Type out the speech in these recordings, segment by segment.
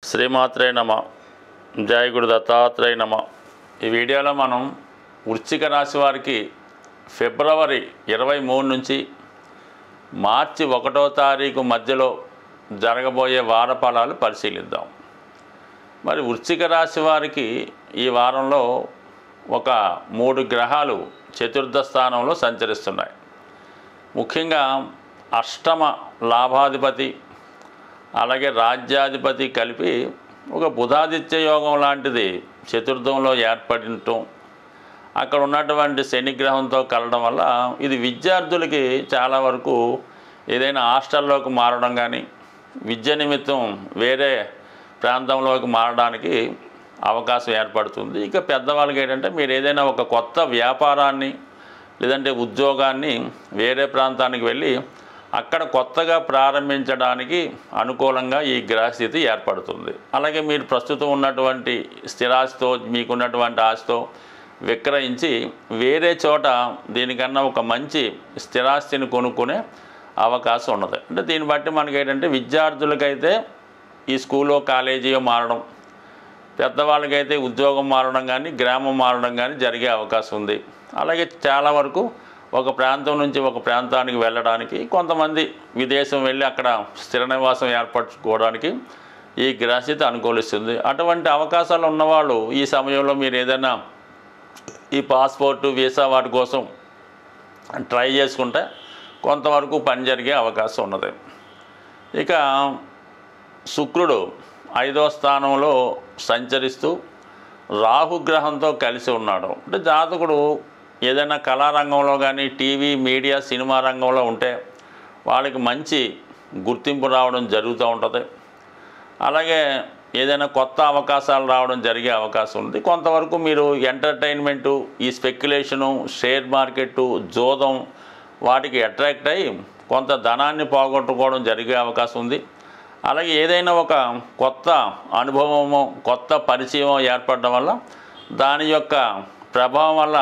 శ్రీమాత్రే నమ. జయ గురు దత్తాత్రేయ నమ. ఈ వీడియోలో మనం వృశ్చిక రాశి వారికి ఫిబ్రవరి 23 నుంచి మార్చి 1వ తారీఖు మధ్యలో జరగబోయే వార ఫలాలు పరిశీలిద్దాం. మరి వృశ్చిక రాశి వారికి ఈ వారంలో ఒక 3 గ్రహాలు చతుర్థ స్థానంలో సంచరిస్తున్నాయి. ముఖ్యంగా అష్టమ లాభాధిపతి అలాగే రాజ్యాధిపతి కలిపి ఒక బుధాదిత్య యోగం లాంటిది చతుర్థంలో ఏర్పడటం, అక్కడ ఉన్నటువంటి శని గ్రహంతో కలవడం వల్ల ఇది విద్యార్థులకి చాలా వరకు ఏదైనా హాస్టల్లోకి మారడం కానీ విద్య నిమిత్తం వేరే ప్రాంతంలోకి మారడానికి అవకాశం ఏర్పడుతుంది. ఇక పెద్దవాళ్ళకి ఏంటంటే మీరు ఏదైనా ఒక కొత్త వ్యాపారాన్ని లేదంటే ఉద్యోగాన్ని వేరే ప్రాంతానికి వెళ్ళి అక్కడ కొత్తగా ప్రారంభించడానికి అనుకూలంగా ఈ గ్రహస్థితి ఏర్పడుతుంది. అలాగే మీరు ప్రస్తుతం ఉన్నటువంటి స్థిరాస్తితో మీకున్నటువంటి ఆస్తితో విక్రయించి వేరే చోట దీనికన్నా ఒక మంచి స్థిరాస్తిని కొనుక్కునే అవకాశం ఉన్నది. అంటే దీన్ని బట్టి మనకి ఏంటంటే విద్యార్థులకైతే ఈ స్కూల్లో కాలేజీలో మారడం, పెద్దవాళ్ళకైతే ఉద్యోగం మారడం కానీ గ్రామం మారడం కానీ జరిగే అవకాశం ఉంది. అలాగే చాలా వరకు ఒక ప్రాంతం నుంచి ఒక ప్రాంతానికి వెళ్ళడానికి, కొంతమంది విదేశం వెళ్ళి అక్కడ స్థిర నివాసం ఏర్పరచుకోవడానికి ఈ గ్రహస్థితి అనుకూలిస్తుంది. అటువంటి అవకాశాలు ఉన్నవాళ్ళు ఈ సమయంలో మీరు ఏదైనా ఈ పాస్పోర్టు వీసా వాటి కోసం ట్రై చేసుకుంటే కొంతవరకు పని జరిగే అవకాశం ఉన్నది. ఇక శుక్రుడు 5వ స్థానంలో సంచరిస్తూ రాహుగ్రహంతో కలిసి ఉన్నాడు. అంటే జాతకుడు ఏదైనా కళారంగంలో కానీ టీవీ మీడియా సినిమా రంగంలో ఉంటే వాళ్ళకి మంచి గుర్తింపు రావడం జరుగుతూ ఉంటుంది. అలాగే ఏదైనా కొత్త అవకాశాలు రావడం జరిగే అవకాశం ఉంది. కొంతవరకు మీరు ఎంటర్టైన్మెంటు, ఈ స్పెక్యులేషను, షేర్ మార్కెట్టు, జోదం వాటికి అట్రాక్ట్ అయ్యి కొంత ధనాన్ని పోగొట్టుకోవడం జరిగే అవకాశం ఉంది. అలాగే ఏదైనా ఒక కొత్త అనుభవము, కొత్త పరిచయం ఏర్పడడం వల్ల దాని యొక్క ప్రభావం వల్ల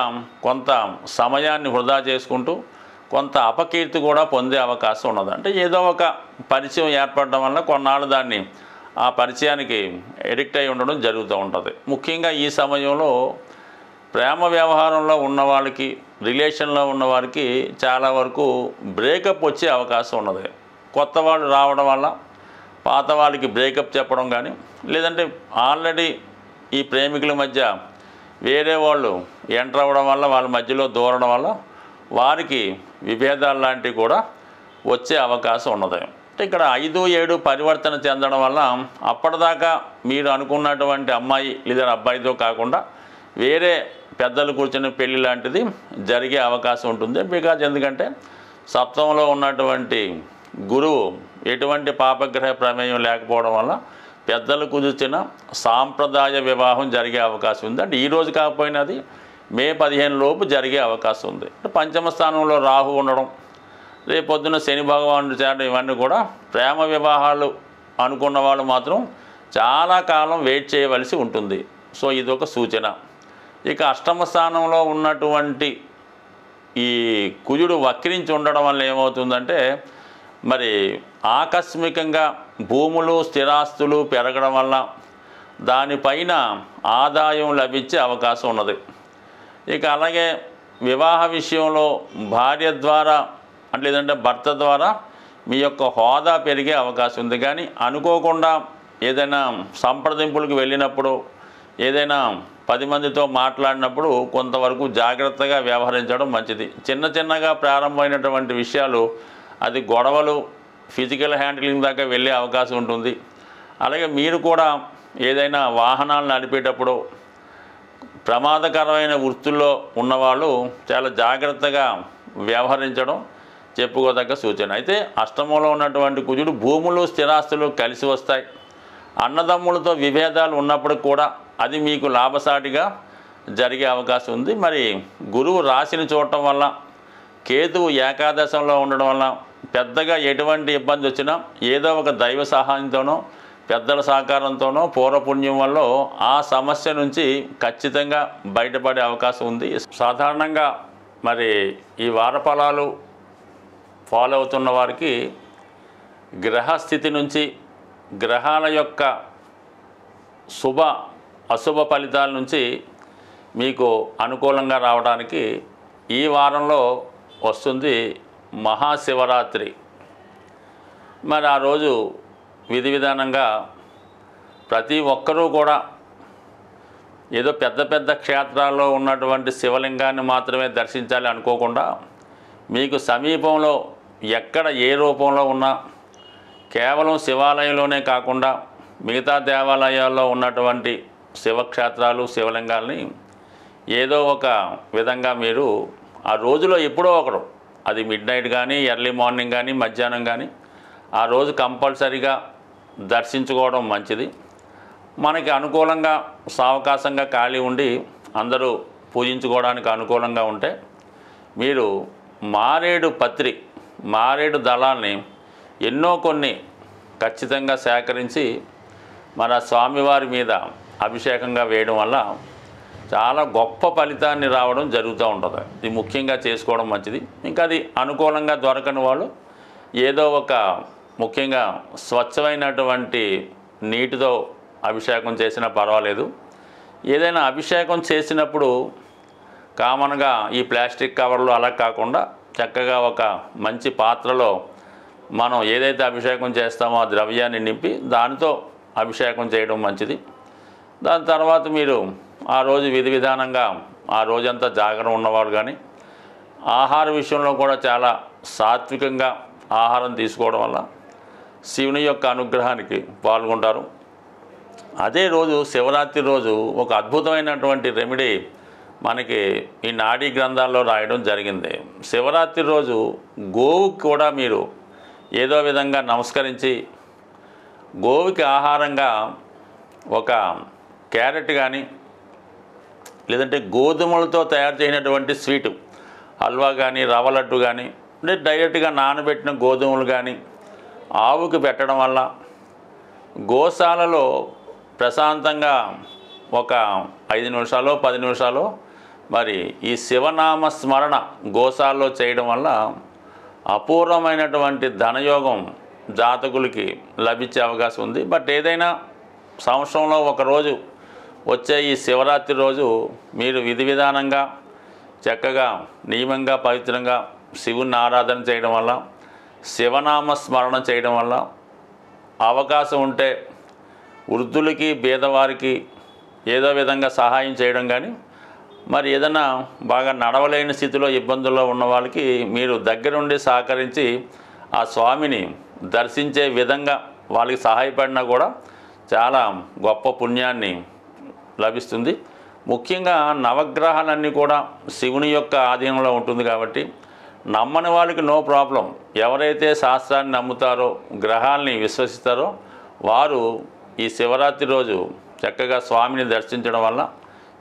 కొంత సమయాన్ని వృధా చేసుకుంటూ కొంత అపకీర్తి కూడా పొందే అవకాశం ఉన్నది. అంటే ఏదో ఒక పరిచయం ఏర్పడడం వల్ల కొన్నాళ్ళు దాన్ని ఆ పరిచయానికి ఎడిక్ట్ అయి ఉండడం జరుగుతూ ఉంటుంది. ముఖ్యంగా ఈ సమయంలో ప్రేమ వ్యవహారంలో ఉన్న వాళ్ళకి, రిలేషన్లో ఉన్న వారికి చాలా వరకు బ్రేకప్ వచ్చే అవకాశం ఉన్నది. కొత్త వాళ్ళు రావడం వల్ల పాత వాళ్ళకి బ్రేకప్ చెప్పడం కానీ, లేదంటే ఆల్రెడీ ఈ ప్రేమికుల మధ్య వేరే వాళ్ళు ఎంటర్ అవ్వడం వల్ల వాళ్ళ మధ్యలో దూరడం వల్ల వారికి విభేదాలు లాంటివి కూడా వచ్చే అవకాశం ఉన్నది. అంటే ఇక్కడ 5, 7 పరివర్తన చెందడం వల్ల అప్పటిదాకా మీరు అనుకున్నటువంటి అమ్మాయి లేదా అబ్బాయితో కాకుండా వేరే పెద్దలు కూర్చుని పెళ్లి లాంటిది జరిగే అవకాశం ఉంటుంది. బికాజ్ ఎందుకంటే సప్తమంలో ఉన్నటువంటి గురువు ఎటువంటి పాపగ్రహ ప్రమేయం లేకపోవడం వల్ల పెద్దలు కుదిర్చిన సాంప్రదాయ వివాహం జరిగే అవకాశం ఉంది. అంటే ఈరోజు కాకపోయినా అది మే 15 లోపు జరిగే అవకాశం ఉంది. అంటే పంచమ స్థానంలో రాహు ఉండడం, రేపొద్దున శని భగవానుడు చేరడం, ఇవన్నీ కూడా ప్రేమ వివాహాలు అనుకున్న వాళ్ళు మాత్రం చాలా కాలం వెయిట్ చేయవలసి ఉంటుంది. సో ఇదొక సూచన. ఇక అష్టమ స్థానంలో ఉన్నటువంటి ఈ కుజుడు వక్రించి ఉండడం వల్ల ఏమవుతుందంటే మరి ఆకస్మికంగా భూములు స్థిరాస్తులు పెరగడం వల్ల దానిపైన ఆదాయం లభించే అవకాశం ఉన్నది. ఇక అలాగే వివాహ విషయంలో భార్య ద్వారా లేదంటే భర్త ద్వారా మీ యొక్క హోదా పెరిగే అవకాశం ఉంది. కానీ అనుకోకుండా ఏదైనా సంప్రదింపులకు వెళ్ళినప్పుడు, ఏదైనా 10 మందితో మాట్లాడినప్పుడు కొంతవరకు జాగ్రత్తగా వ్యవహరించడం మంచిది. చిన్నగా ప్రారంభమైనటువంటి విషయాలు అది గొడవలు, ఫిజికల్ హ్యాండిలింగ్ దాకా వెళ్ళే అవకాశం ఉంటుంది. అలాగే మీరు కూడా ఏదైనా వాహనాలు నడిపేటప్పుడు ప్రమాదకరమైన వృత్తుల్లో ఉన్నవాళ్ళు చాలా జాగ్రత్తగా వ్యవహరించడం చెప్పుకోదగ్గ సూచన. అయితే అష్టమంలో ఉన్నటువంటి కుజుడు భూములు స్థిరాస్తులు కలిసి వస్తాయి. అన్నదమ్ములతో విభేదాలు ఉన్నప్పుడు కూడా అది మీకు లాభసాటిగా జరిగే అవకాశం ఉంది. మరి గురువు రాశిని చూడటం వల్ల, కేతువు ఏకాదశంలో ఉండడం వల్ల పెద్దగా ఎటువంటి ఇబ్బంది వచ్చినా ఏదో ఒక దైవ సహాయంతోనో పెద్దల సహకారంతోనో పూర్వపుణ్యం వల్ల ఆ సమస్య నుంచి ఖచ్చితంగా బయటపడే అవకాశం ఉంది. సాధారణంగా మరి ఈ వార ఫలాలు ఫాలో అవుతున్న వారికి గ్రహస్థితి నుంచి గ్రహాల యొక్క శుభ అశుభ ఫలితాల నుంచి మీకు అనుకూలంగా రావడానికి ఈ వారంలో వస్తుంది మహాశివరాత్రి. మరి ఆ రోజు విధి విధానంగా ప్రతి ఒక్కరూ కూడా ఏదో పెద్ద పెద్ద క్షేత్రాల్లో ఉన్నటువంటి శివలింగాన్ని మాత్రమే దర్శించాలి అనుకోకుండా మీకు సమీపంలో ఎక్కడ ఏ రూపంలో ఉన్నా కేవలం శివాలయంలోనే కాకుండా మిగతా దేవాలయాల్లో ఉన్నటువంటి శివక్షేత్రాలు శివలింగాల్ని ఏదో ఒక విధంగా మీరు ఆ రోజులో ఎప్పుడో ఒకరు, అది మిడ్ నైట్ కానీ ఎర్లీ మార్నింగ్ కానీ మధ్యాహ్నం కానీ ఆ రోజు కంపల్సరీగా దర్శించుకోవడం మంచిది. మనకి అనుకూలంగా సావకాశంగా ఖాళీ ఉండి అందరూ పూజించుకోవడానికి అనుకూలంగా ఉంటే మీరు మారేడు పత్రి, మారేడు దళాల్ని ఎన్నో కొన్ని ఖచ్చితంగా సేకరించి మన స్వామివారి మీద అభిషేకంగా వేయడం వల్ల చాలా గొప్ప ఫలితాన్ని రావడం జరుగుతూ ఉంటుంది. ఇది ముఖ్యంగా చేసుకోవడం మంచిది. ఇంకా అది అనుకూలంగా దొరకని వాళ్ళు ఏదో ఒక ముఖ్యంగా స్వచ్ఛమైనటువంటి నీటితో అభిషేకం చేసినా పర్వాలేదు. ఏదైనా అభిషేకం చేసినప్పుడు కామన్గా ఈ ప్లాస్టిక్ కవర్లు అలా కాకుండా చక్కగా ఒక మంచి పాత్రలో మనం ఏదైతే అభిషేకం చేస్తామో ఆ ద్రవ్యాన్ని నింపి దానితో అభిషేకం చేయడం మంచిది. దాని తర్వాత మీరు ఆ రోజు విధి విధానంగా ఆ రోజంతా జాగరణ ఉన్నవాడు కానీ ఆహార విషయంలో కూడా చాలా సాత్వికంగా ఆహారం తీసుకోవడం వల్ల శివుని యొక్క అనుగ్రహానికి పాల్గొంటారు. అదే రోజు శివరాత్రి రోజు ఒక అద్భుతమైనటువంటి రెమెడీ మనకి ఈ నాడీ గ్రంథాల్లో రాయడం జరిగింది. శివరాత్రి రోజు గోవుకి కూడా మీరు ఏదో విధంగా నమస్కరించి గోవుకి ఆహారంగా ఒక క్యారెట్ కానీ లేదంటే గోధుమలతో తయారు చేసినటువంటి స్వీటు హల్వా కానీ రవ్వ లడ్డు కానీ అంటే డైరెక్ట్గా నానబెట్టిన గోధుమలు కానీ ఆవుకి పెట్టడం వల్ల గోశాలలో ప్రశాంతంగా ఒక 5 నిమిషాలు 10 నిమిషాలు మరి ఈ శివనామ స్మరణ గోశాలలో చేయడం వల్ల అపూర్వమైనటువంటి ధనయోగం జాతకులకి లభించే అవకాశం ఉంది. బట్ ఏదైనా సంవత్సరంలో ఒకరోజు వచ్చే ఈ శివరాత్రి రోజు మీరు విధి విధానంగా చక్కగా నియమంగా పవిత్రంగా శివుని ఆరాధన చేయడం వల్ల శివనామ స్మరణ చేయడం వల్ల అవకాశం ఉంటే వృద్ధులకి పేదవారికి ఏదో విధంగా సహాయం చేయడం కానీ మరి ఏదైనా బాగా నడవలేని స్థితిలో ఇబ్బందుల్లో ఉన్న వాళ్ళకి మీరు దగ్గరుండి సహకరించి ఆ స్వామిని దర్శించే విధంగా వాళ్ళకి సహాయపడినా కూడా చాలా గొప్ప పుణ్యాన్ని లభిస్తుంది. ముఖ్యంగా నవగ్రహాలన్నీ కూడా శివుని యొక్క ఆధీనంలో ఉంటుంది కాబట్టి నమ్మని వాళ్ళకి నో ప్రాబ్లం. ఎవరైతే శాస్త్రాన్ని నమ్ముతారో గ్రహాల్ని విశ్వసిస్తారో వారు ఈ శివరాత్రి రోజు చక్కగా స్వామిని దర్శించడం వల్ల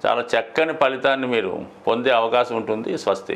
చాలా చక్కని ఫలితాన్ని మీరు పొందే అవకాశం ఉంటుంది. స్వస్తి.